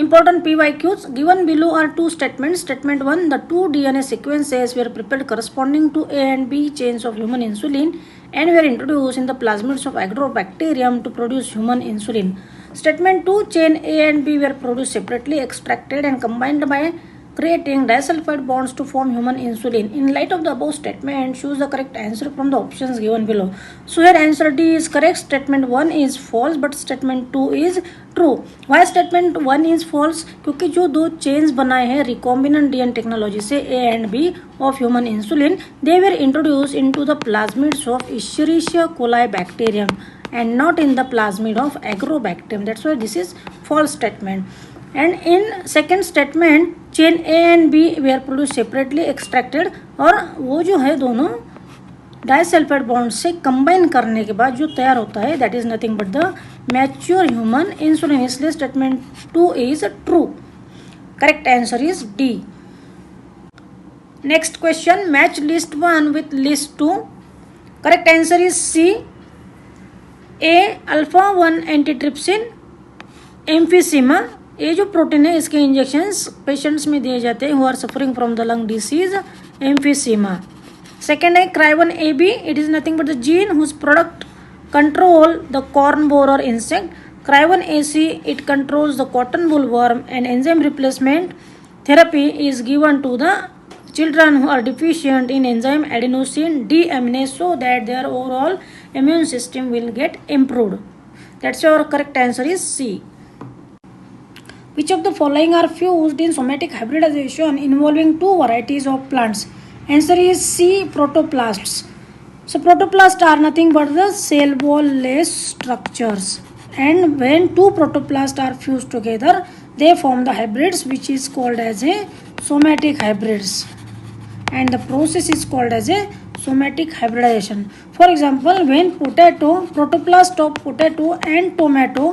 Important PYQs. Given below are two statements. Statement 1, the two DNA sequences were prepared corresponding to A and B chains of human insulin and were introduced in the plasmids of Agrobacterium to produce human insulin. Statement 2, chain A and B were produced separately, extracted and combined by creating disulfide bonds to form human insulin. In light of the above statement, choose the correct answer from the options given below. So here answer D is correct. Statement 1 is false but statement 2 is true. Why statement 1 is false? क्योंकि जो दो chains बनाए हैं recombinant DNA technology से A and B of human insulin, they were introduced into the plasmids of Escherichia coli bacterium and not in the plasmid of Agrobacterium. That's why this is false statement. And in second statement, chain A and B were produced separately, extracted, और वो जो है दोनों disulphide bond से combine करने के बाद जो तैयार होता है that is nothing but the mature human insulin. इसलिए statement 2 is true. Correct answer is D. Next question, match list 1 with list 2. Correct answer is C. A alpha 1 antitrypsin emphysema. ये जो प्रोटीन है इसके इंजेक्शंस पेशेंट्स में दिए जाते हैं who are suffering from the lung disease emphysema. Second है cry one A B. It is nothing but the gene whose product control the corn borer insect. Cry one A C it controls the cotton boll worm and enzyme replacement therapy is given to the children who are deficient in enzyme adenosine deaminase so that their overall immune system will get improved. That's your correct answer is C. Which of the following are fused in somatic hybridization involving two varieties of plants? Answer is C, protoplasts. So protoplasts are nothing but the cell wall-less structures, and when two protoplasts are fused together they form the hybrids which is called as a somatic hybrids, and the process is called as a somatic hybridization. For example, when protoplast of potato and tomato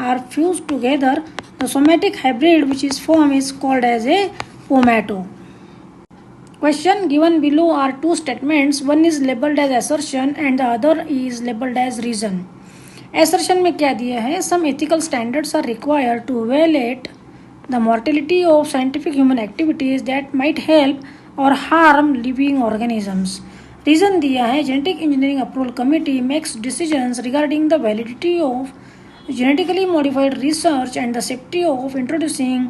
are fused together, the somatic hybrid which is formed is called as a pomato. Question, given below are two statements. One is labeled as assertion and the other is labeled as reason. Assertion में क्या दिया है? Some ethical standards are required to evaluate the mortality of scientific human activities that might help or harm living organisms. Reason दिया है, genetic engineering approval committee makes decisions regarding the validity of genetically modified research and the safety of introducing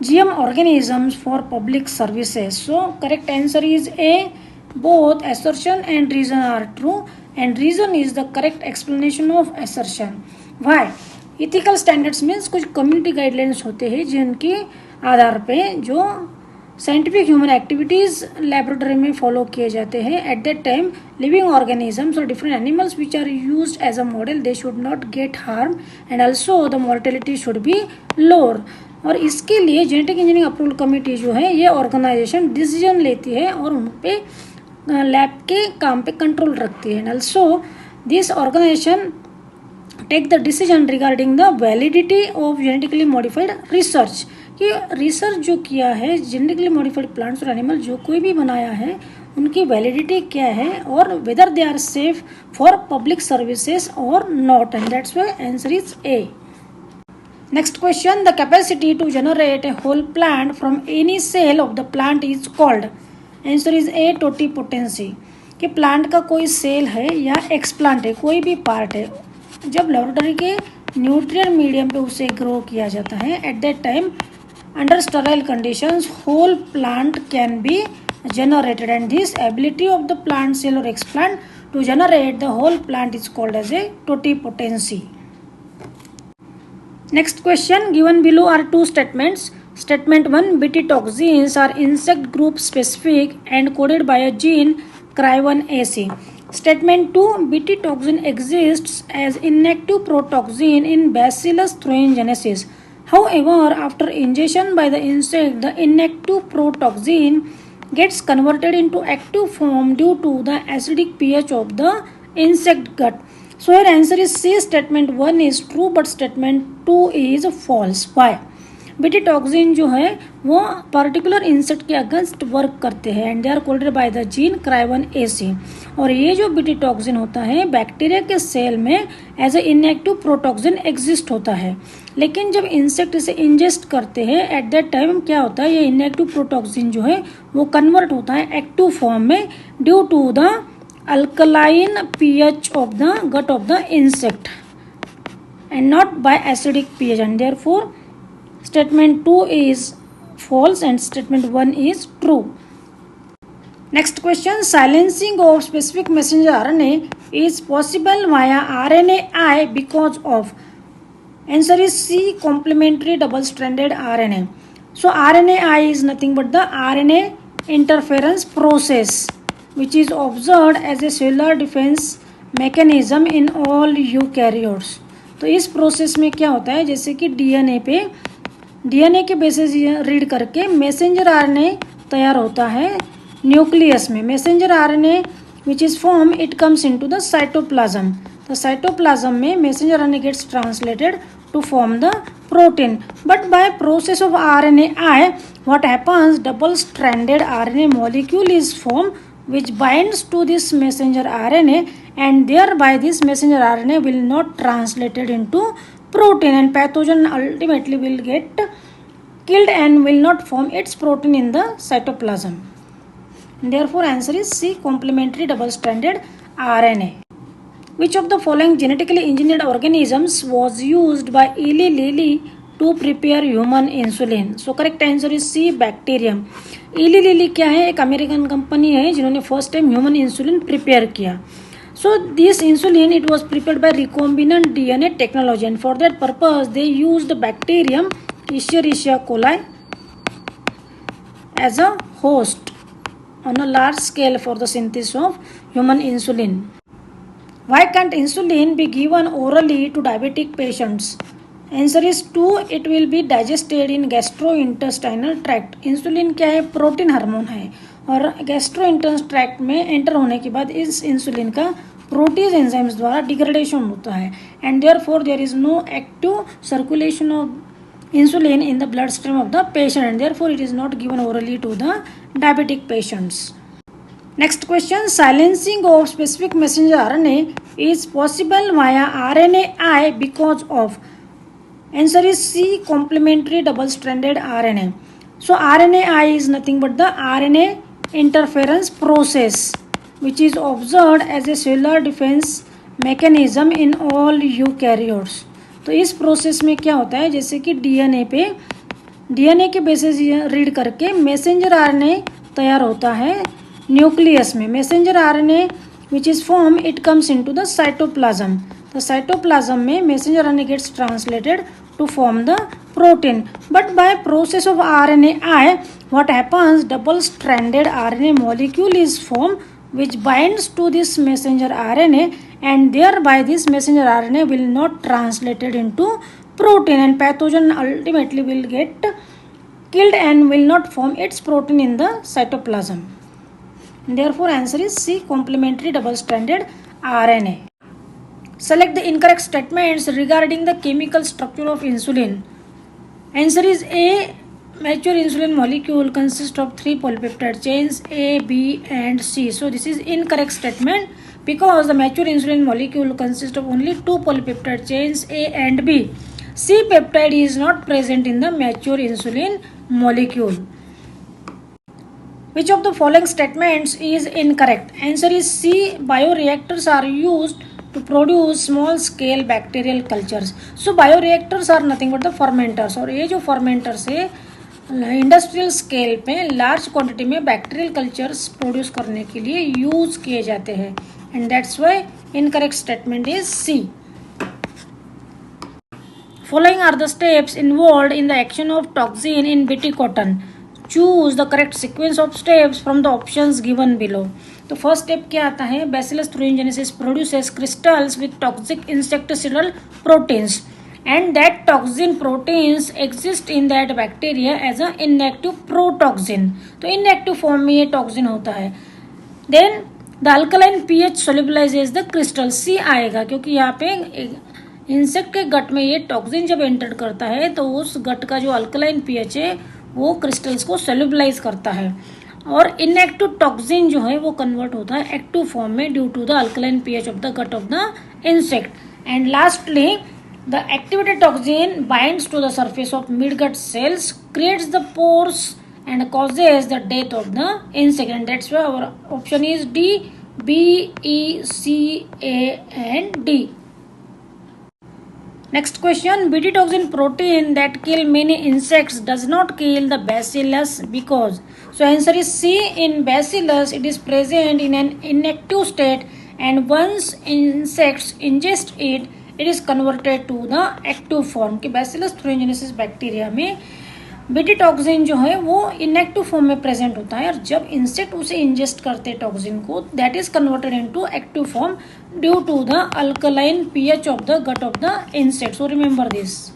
GM organisms for public services. So correct answer is A. Both assertion and reason are true, and reason is the correct explanation of assertion. Why? Ethical standards means कुछ community guidelines होते हैं जिनके आधार पे जो scientific human activities laboratory में follow किए जाते हैं. At that time living organisms और different animals which are used as a model they should not get harm and also the mortality should be lower. और इसके लिए जेनेटिक इंजीनियरिंग अप्रूवल कमेटी जो है ये ऑर्गेनाइजेशन डिसीजन लेती है और उन पे लैब के काम पे कंट्रोल रखती है. And also this organization take the decision regarding the validity of genetically modified research. कि रिसर्च जो किया है जेनेटिकली मॉडिफाइड प्लांट्स और एनिमल जो कोई भी बनाया है उनकी वैलिडिटी क्या है और whether they are safe for public services और not, and that's why answer is A. Next question, the capacity to generate a whole plant from any cell of the plant is called. Answer is A, totipotency. कि plant का कोई cell है या explant है, कोई भी part है, जब लेबोरेटरी के न्यूट्रिएंट मीडियम पे उसे ग्रो किया जाता है eight that time under sterile conditions whole plant can be generated, and this ability of the plant cell or explant to generate the whole plant is called as a totipotency. Next question, given below are two statements. Statement 1, Bt toxins are insect group specific and coded by a gene CRY1AC. Statement 2, Bt toxin exists as inactive protoxin in Bacillus thuringiensis. However, after ingestion by the insect, the inactive protoxin gets converted into active form due to the acidic pH of the insect gut. So your answer is C. Statement 1 is true but statement 2 is false. Why? BT toxin जो है वो particular insect के against work करते हैं and they are coded by the gene CRY1AC. और ये जो BT toxin होता है बैक्टीरिया के सेल में as a inactive protoxin exist होता है. लेकिन जब इंसेक्ट इसे इंजेस्ट करते हैं एट दैट टाइम क्या होता है, ये इनएक्टिव प्रोटॉक्सिन जो है वो कन्वर्ट होता है एक्टिव फॉर्म में due to the alkaline pH of the gut of the insect and not by acidic pH, and therefore statement 2 is false and statement 1 is true. Next question, silencing of specific messenger RNA is possible via RNAi because of. Answer is C, complementary double stranded RNA. So RNAi is nothing but the RNA interference process which is observed as a cellular defense mechanism in all eukaryotes. तो इस process में क्या होता है, जैसे कि DNA के basis read करके मैसेंजर आरएनए तैयार होता है न्यूक्लियस में. Messenger RNA which is form it comes into the cytoplasm. तो साइटोप्लाज्म में messenger RNA gets translated to form the protein. But by process of RNAi what happens, double stranded RNA molecule is form which binds to this messenger RNA, and thereby this messenger RNA will not translated into protein, and pathogen ultimately will get killed and will not form its protein in the cytoplasm. Therefore answer is C, complementary double stranded RNA. Which of the following genetically engineered organisms was used by Eli Lilly to prepare human insulin? So correct answer is C, bacterium. Eli Lilly क्या है, एक American company है जिन्होंने first time human insulin prepare किया. So this insulin it was prepared by recombinant DNA technology, and for that purpose they used bacterium Escherichia coli as a host on a large scale for the synthesis of human insulin. Why can't insulin be given orally to diabetic patients? Answer is 2, it will be digested in gastrointestinal tract. Insulin क्या है, protein hormone है, और gastrointestinal tract में enter होने के बाद इस insulin का प्रोटीज एंजाइम्स द्वारा डिग्रेडेशन होता है, and therefore there is no active circulation of insulin in the blood stream of the patient, and therefore it is not given orally to the diabetic patients. Next question, silencing of specific messenger RNA is possible via RNAi because of. Answer is C, complementary double stranded RNA. So RNAi is nothing but the RNA interference process which is observed as a cellular defense mechanism in all eukaryotes. तो इस process में क्या होता है, जैसे कि DNA के basis read करके मैसेंजर आरएनए तैयार होता है न्यूक्लियस में. Messenger RNA which is form it comes into the cytoplasm. तो साइटोप्लाज्म में messenger RNA gets translated to form the protein. But by process of RNAi what happens, double stranded RNA molecule is formed which binds to this messenger RNA, and thereby this messenger RNA will not translated into protein, and pathogen ultimately will get killed and will not form its protein in the cytoplasm. Therefore answer is C, complementary double stranded RNA. Select the incorrect statements regarding the chemical structure of insulin. Answer is A, mature insulin molecule consists of 3 polypeptide chains A, B and C. So this is incorrect statement because the mature insulin molecule consists of only 2 polypeptide chains A and B. C peptide is not present in the mature insulin molecule. Which of the following statements is incorrect? Answer is C, bioreactors are used to produce small scale bacterial cultures. So bioreactors are nothing but the fermenters, और ये जो fermenters है industrial scale पे large quantity में bacterial cultures produce करने के लिए use किए जाते हैं, and that's why incorrect statement is C. Following are the steps involved in the action of toxin in BT cotton. Choose the correct sequence of steps from the options given below. तो first step क्या आता है, Bacillus thuringiensis produces crystals with toxic insecticidal proteins, and that toxin proteins exist in that bacteria as a inactive protoxin. तो inactive form में ये toxin होता है. Then the alkaline pH solubilizes the crystal. C आएगा क्योंकि यहाँ पे insect के गट में ये टॉक्सिन जब एंटर करता है तो उस गट का जो अल्कलाइन पीएच है वो क्रिस्टल्स को सेल्यूबलाइज करता है, और इनएक्टिव टॉक्सिन जो है वो कन्वर्ट होता है एक्टिव फॉर्म में due to the alkaline pH of the gut of the insect. And lastly The activated toxin binds to the surface of midgut cells, creates the pores and causes the death of the insect. And that's why our option is D, B, E, C, A and D. Next question, Bt toxin protein that kill many insects does not kill the bacillus because. So answer is C. In bacillus it is present in an inactive state, and once insects ingest it, it is converted to the active form. कि Bacillus thuringiensis bacteria में BT toxin जो है वो inactive form में present होता है, और जब इंसेक्ट उसे इंजेस्ट करते हैं टॉक्सिन को, that is converted into active form due to the alkaline pH of the gut of the insect. So remember this.